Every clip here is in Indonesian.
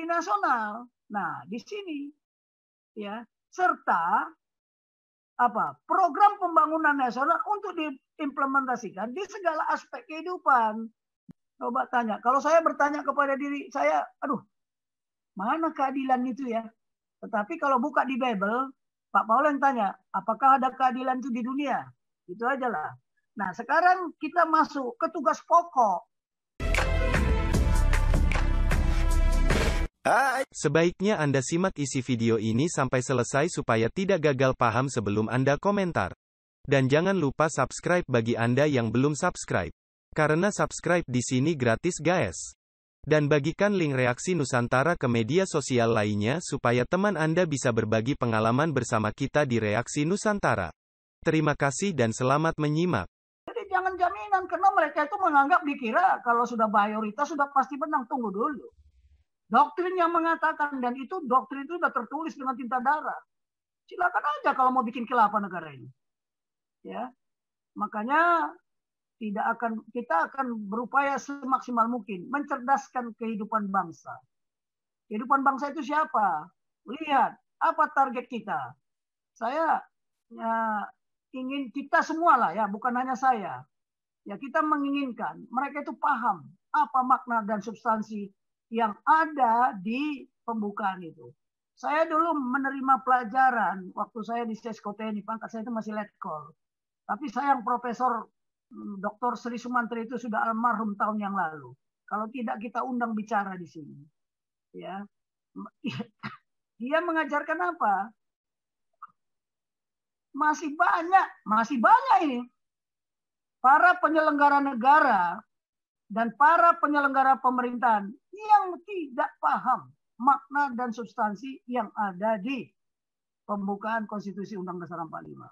nasional. Nah, di sini ya, serta program pembangunan nasional untuk diimplementasikan di segala aspek kehidupan. Coba tanya, kalau saya bertanya kepada diri saya, aduh, mana keadilan itu ya? Tetapi kalau buka di Bible, Pak Paul yang tanya, apakah ada keadilan itu di dunia? Itu aja lah. Nah, sekarang kita masuk ke tugas pokok. Sebaiknya Anda simak isi video ini sampai selesai supaya tidak gagal paham sebelum Anda komentar. Dan jangan lupa subscribe bagi Anda yang belum subscribe. Karena subscribe di sini gratis guys. Dan bagikan link reaksi Nusantara ke media sosial lainnya supaya teman Anda bisa berbagi pengalaman bersama kita di reaksi Nusantara. Terima kasih dan selamat menyimak. Jadi jangan jaminan, karena mereka itu menganggap dikira kalau sudah mayoritas sudah pasti menang. Tunggu dulu. Doktrin yang mengatakan, dan itu doktrin itu sudah tertulis dengan tinta darah. Silakan aja kalau mau bikin khilafah negara ini. Ya, makanya kita akan berupaya semaksimal mungkin mencerdaskan kehidupan bangsa. Kehidupan bangsa itu siapa? Lihat apa target kita. Saya ingin kita semua lah ya, bukan hanya saya. Ya, kita menginginkan mereka itu paham apa makna dan substansi yang ada di pembukaan itu. Saya dulu menerima pelajaran waktu saya di Seskoteni, pangkat saya itu masih letkol. Tapi sayang Profesor Dr. Sri Sumantri itu sudah almarhum tahun yang lalu. Kalau tidak kita undang bicara di sini. Ya. Dia mengajarkan apa? Masih banyak ini para penyelenggara negara dan para penyelenggara pemerintahan yang tidak paham makna dan substansi yang ada di pembukaan Konstitusi Undang-Undang Dasar 45.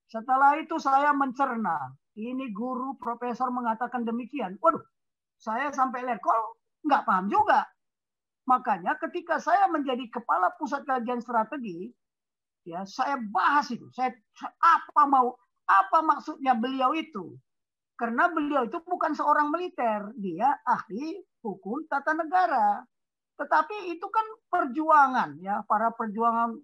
Setelah itu saya mencerna, ini guru profesor mengatakan demikian. Waduh, saya sampai letkol nggak paham juga. Makanya ketika saya menjadi kepala pusat kajian strategi, ya saya bahas itu. Apa maksudnya beliau itu? Karena beliau itu bukan seorang militer, dia ahli hukum tata negara. Tetapi itu kan perjuangan, ya, para perjuang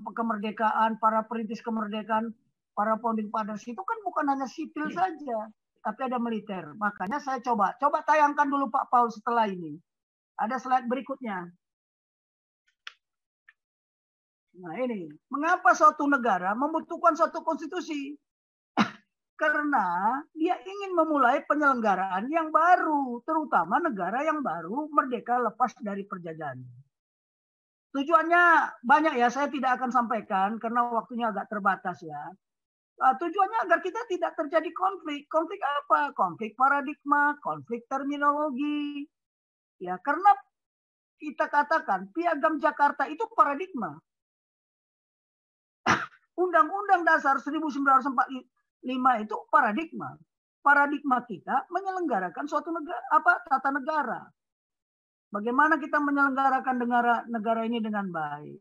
kemerdekaan, para perintis kemerdekaan, para founding fathers itu kan bukan hanya sipil saja, tapi ada militer. Makanya saya coba tayangkan dulu Pak Paul setelah ini. Ada slide berikutnya. Nah ini, mengapa suatu negara membutuhkan suatu konstitusi? Karena dia ingin memulai penyelenggaraan yang baru, terutama negara yang baru merdeka lepas dari penjajahan. Tujuannya banyak ya, saya tidak akan sampaikan karena waktunya agak terbatas ya. Tujuannya agar kita tidak terjadi konflik. Konflik apa? Konflik paradigma, konflik terminologi. Ya, karena kita katakan Piagam Jakarta itu paradigma. Undang-Undang Dasar 1945 itu paradigma. Paradigma kita menyelenggarakan suatu tata negara. Bagaimana kita menyelenggarakan negara ini dengan baik.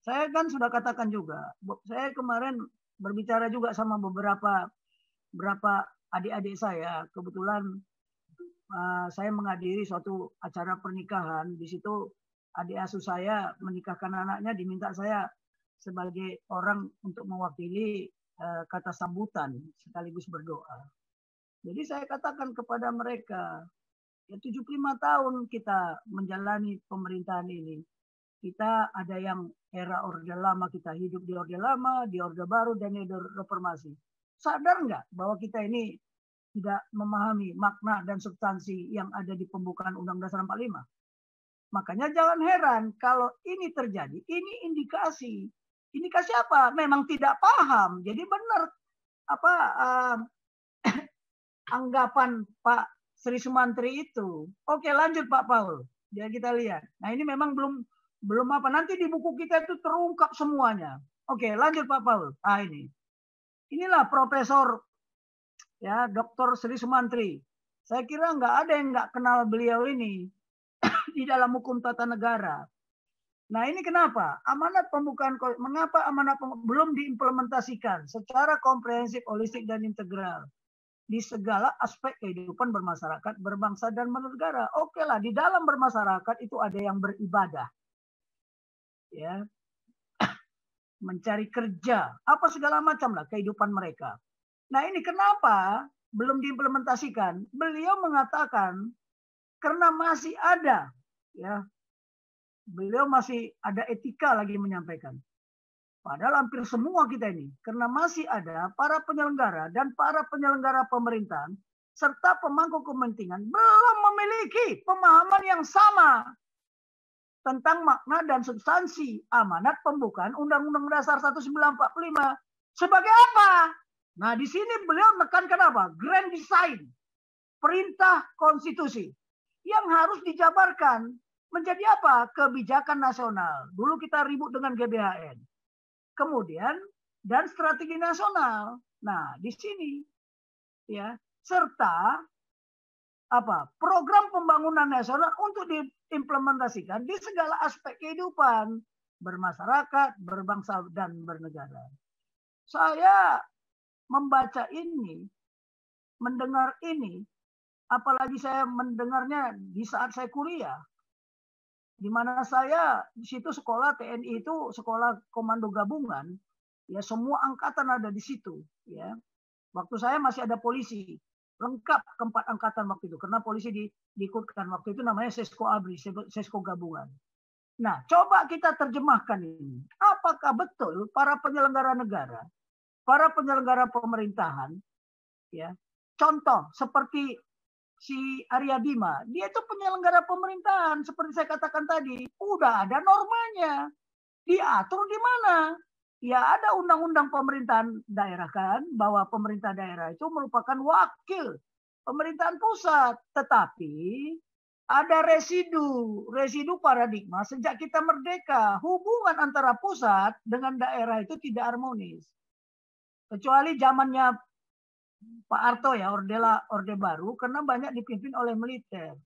Saya kan sudah katakan juga, saya kemarin berbicara juga sama beberapa adik-adik saya. Kebetulan saya menghadiri suatu acara pernikahan. Di situ adik asuh saya menikahkan anaknya, diminta saya sebagai orang untuk mewakili kata sambutan sekaligus berdoa. Jadi saya katakan kepada mereka, ya 75 tahun kita menjalani pemerintahan ini. Kita ada yang era Orde Lama, kita hidup di Orde Lama, di Orde Baru, dan di Orde Reformasi. Sadar nggak bahwa kita ini tidak memahami makna dan substansi yang ada di pembukaan Undang-Undang Dasar 45? Makanya jangan heran kalau ini terjadi, ini indikasi. Indikasi apa? Memang tidak paham. Jadi benar anggapan Pak Sri Sumantri itu. Oke, lanjut Pak Paul. Jadi kita lihat. Nah, ini memang belum apa. Nanti di buku kita itu terungkap semuanya. Oke, lanjut Pak Paul. Ini. Inilah Profesor ya, Dr. Sri Sumantri. Saya kira nggak ada yang nggak kenal beliau ini di dalam hukum tata negara. Nah ini kenapa amanat pembukaan, mengapa amanat belum diimplementasikan secara komprehensif, holistik dan integral? di segala aspek kehidupan bermasyarakat, berbangsa dan bernegara. Oke lah, di dalam bermasyarakat itu ada yang beribadah, ya, mencari kerja, apa segala macam lah kehidupan mereka. Nah ini kenapa belum diimplementasikan? Beliau mengatakan karena masih ada, ya, beliau masih ada etika lagi menyampaikan. Padahal hampir semua kita ini, karena masih ada para penyelenggara dan para penyelenggara pemerintahan, serta pemangku kepentingan, belum memiliki pemahaman yang sama tentang makna dan substansi amanat pembukaan Undang-Undang Dasar 1945. Sebagai apa? Nah, di sini beliau menekankan apa? Grand design, perintah konstitusi, yang harus dijabarkan menjadi apa? Kebijakan nasional. Dulu kita ribut dengan GBHN. Kemudian dan strategi nasional. Nah, di sini ya, serta apa? Program pembangunan nasional untuk diimplementasikan di segala aspek kehidupan bermasyarakat, berbangsa dan bernegara. Saya membaca ini, mendengar ini, apalagi saya mendengarnya di saat saya kuliah, di mana saya di situ sekolah TNI itu sekolah komando gabungan, ya semua angkatan ada di situ, ya. Waktu saya masih ada polisi, lengkap keempat angkatan waktu itu, karena polisi diikutkan waktu itu namanya Sesko Abri, Sesko gabungan. Nah, coba kita terjemahkan ini. Apakah betul para penyelenggara negara, para penyelenggara pemerintahan, ya, contoh seperti si Arya Bima, dia itu penyelenggara pemerintahan, seperti saya katakan tadi, udah ada normanya, diatur di mana? Ya ada undang-undang pemerintahan daerah kan, bahwa pemerintah daerah itu merupakan wakil pemerintahan pusat, tetapi ada residu paradigma sejak kita merdeka, hubungan antara pusat dengan daerah itu tidak harmonis. Kecuali zamannya Pak Harto ya, Orde Baru, karena banyak dipimpin oleh militer.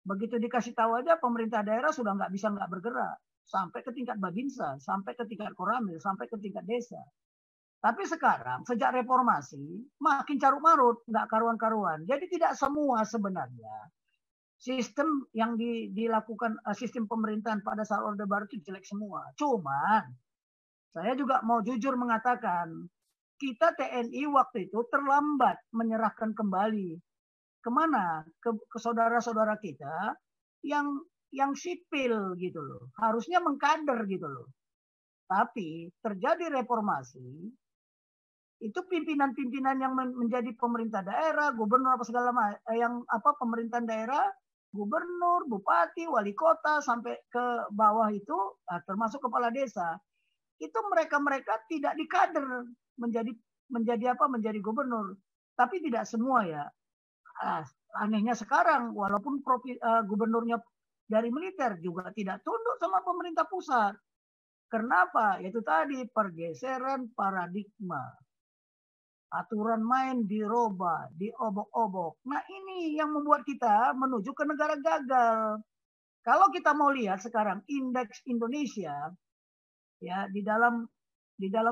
Begitu dikasih tahu aja pemerintah daerah sudah nggak bisa nggak bergerak. Sampai ke tingkat babinsa, sampai ke tingkat koramil, sampai ke tingkat desa. Tapi sekarang, sejak reformasi, makin carut marut, nggak karuan-karuan. Jadi tidak semua sebenarnya sistem yang dilakukan, sistem pemerintahan pada saat Orde Baru itu jelek semua. Cuman, saya juga mau jujur mengatakan, kita TNI waktu itu terlambat menyerahkan kembali kemana ke saudara-saudara kita yang sipil gitu loh, harusnya mengkader gitu loh. Tapi terjadi reformasi, itu pimpinan-pimpinan yang menjadi pemerintah daerah, gubernur apa segala yang apa pemerintahan daerah, gubernur, bupati, wali kota sampai ke bawah itu, termasuk kepala desa, itu mereka tidak dikader menjadi gubernur, tapi tidak semua ya. Anehnya sekarang walaupun gubernurnya dari militer juga tidak tunduk sama pemerintah pusat. Kenapa? Yaitu tadi pergeseran paradigma, aturan main dirubah, diobok-obok. Nah ini yang membuat kita menuju ke negara gagal. Kalau kita mau lihat sekarang indeks Indonesia, ya di dalam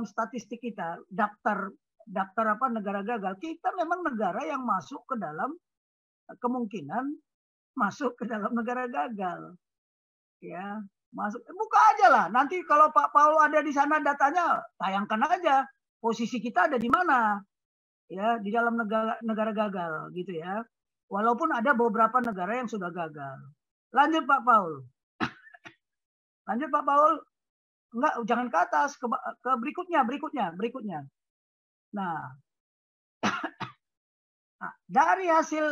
statistik kita daftar apa negara gagal, kita memang negara yang masuk ke dalam kemungkinan masuk ke dalam negara gagal, ya masuk. Buka aja lah nanti kalau Pak Paul ada di sana datanya, tayangkan aja posisi kita ada di mana, ya di dalam negara gagal gitu ya. Walaupun ada beberapa negara yang sudah gagal. Lanjut Pak Paul. Lanjut Pak Paul. Enggak, jangan ke atas, ke berikutnya. Nah, dari hasil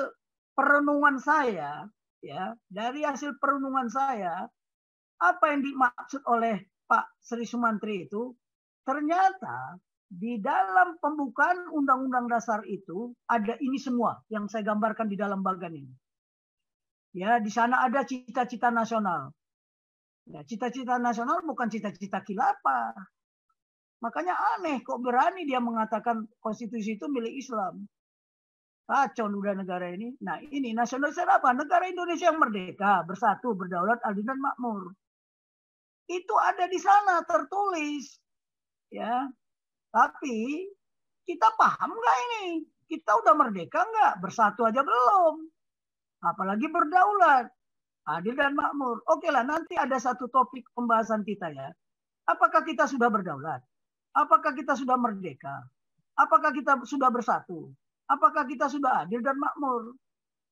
perenungan saya, ya, apa yang dimaksud oleh Pak Sri Sumantri itu, ternyata di dalam pembukaan Undang-Undang Dasar itu ada ini semua yang saya gambarkan di dalam bagan ini. Ya, di sana ada cita-cita nasional. Ya, cita-cita nasional bukan cita-cita khilafah. Makanya aneh kok berani dia mengatakan konstitusi itu milik Islam. Kacau udah negara ini. Nah ini nasionalis apa? Negara Indonesia yang merdeka, bersatu, berdaulat, adil dan makmur. Itu ada di sana tertulis. Ya, tapi kita paham nggak ini? Kita udah merdeka nggak? Bersatu aja belum. Apalagi berdaulat. Adil dan makmur. Oke lah, nanti ada satu topik pembahasan kita ya. Apakah kita sudah berdaulat? Apakah kita sudah merdeka? Apakah kita sudah bersatu? Apakah kita sudah adil dan makmur?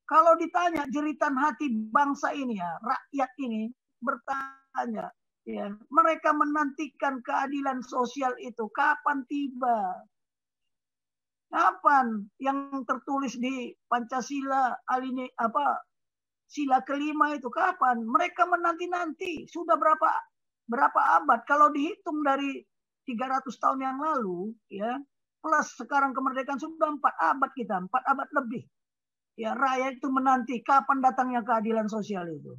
Kalau ditanya jeritan hati bangsa ini ya, rakyat ini bertanya, ya, mereka menantikan keadilan sosial itu kapan tiba? Kapan yang tertulis di Pancasila alinea sila kelima itu kapan? Mereka menanti-nanti. Sudah berapa abad? Kalau dihitung dari 300 tahun yang lalu, ya, plus sekarang kemerdekaan sudah 4 abad kita, 4 abad lebih. Ya, rakyat itu menanti kapan datangnya keadilan sosial itu.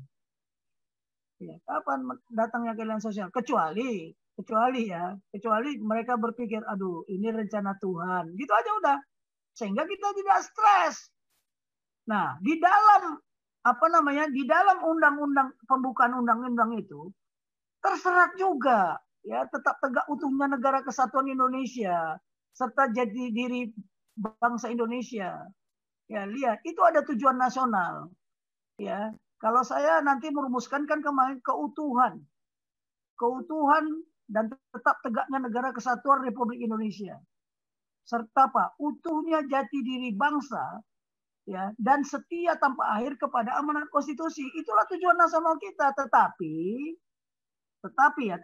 Ya, kapan datangnya keadilan sosial? Kecuali mereka berpikir, aduh, ini rencana Tuhan. Gitu aja udah. Sehingga kita tidak stres. Nah, di dalam di dalam undang-undang pembukaan undang-undang itu terserat juga ya tetap tegak utuhnya negara kesatuan Indonesia serta jati diri bangsa Indonesia. Ya, lihat, itu ada tujuan nasional. Ya, kalau saya nanti merumuskan kan kemarin keutuhan dan tetap tegaknya negara kesatuan Republik Indonesia. Serta utuhnya jati diri bangsa ya dan setia tanpa akhir kepada amanat konstitusi. Itulah tujuan nasional kita. Tetapi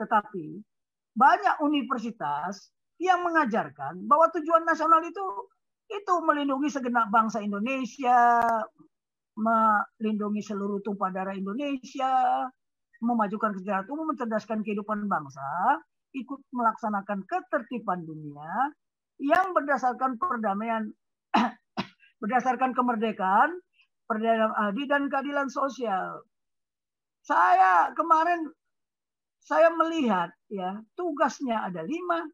banyak universitas yang mengajarkan bahwa tujuan nasional itu melindungi segenap bangsa Indonesia, melindungi seluruh tumpah darah Indonesia, memajukan kesejahteraan umum, mencerdaskan kehidupan bangsa, ikut melaksanakan ketertiban dunia yang berdasarkan perdamaian, berdasarkan kemerdekaan, perdamaian adil dan keadilan sosial. Kemarin saya melihat ya tugasnya ada 5,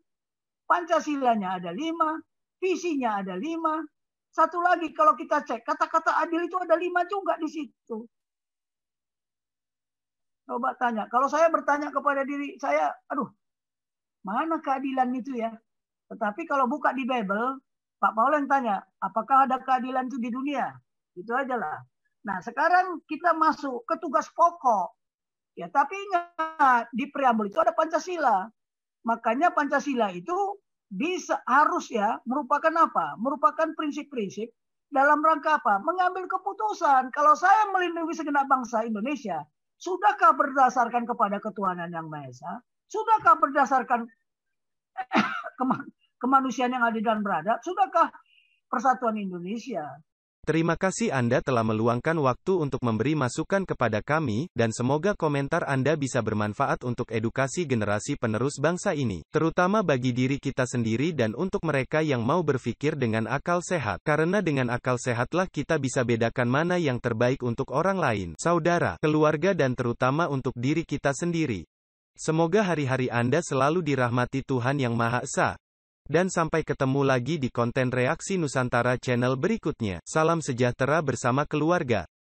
Pancasilanya ada 5, visinya ada 5. Satu lagi kalau kita cek kata-kata adil itu ada 5 juga di situ. Coba tanya. Kalau saya bertanya kepada diri saya, aduh, mana keadilan itu ya? Tetapi kalau buka di Bible, Pak Paul yang tanya, apakah ada keadilan itu di dunia? Itu aja lah. Nah, sekarang kita masuk ke tugas pokok. Ya, tapi ingat, di preambul itu ada Pancasila. Makanya Pancasila itu harus ya merupakan apa? Merupakan prinsip-prinsip dalam rangka apa? Mengambil keputusan. Kalau saya melindungi segenap bangsa Indonesia, sudahkah berdasarkan kepada ketuhanan yang Maha Esa? Sudahkah berdasarkan kemanusiaan yang adil dan beradab? Sudahkah persatuan Indonesia? Terima kasih Anda telah meluangkan waktu untuk memberi masukan kepada kami, dan semoga komentar Anda bisa bermanfaat untuk edukasi generasi penerus bangsa ini, terutama bagi diri kita sendiri dan untuk mereka yang mau berpikir dengan akal sehat. Karena dengan akal sehatlah kita bisa bedakan mana yang terbaik untuk orang lain, saudara, keluarga dan terutama untuk diri kita sendiri. Semoga hari-hari Anda selalu dirahmati Tuhan Yang Maha Esa. Dan sampai ketemu lagi di konten Reaksi Nusantara channel berikutnya. Salam sejahtera bersama keluarga.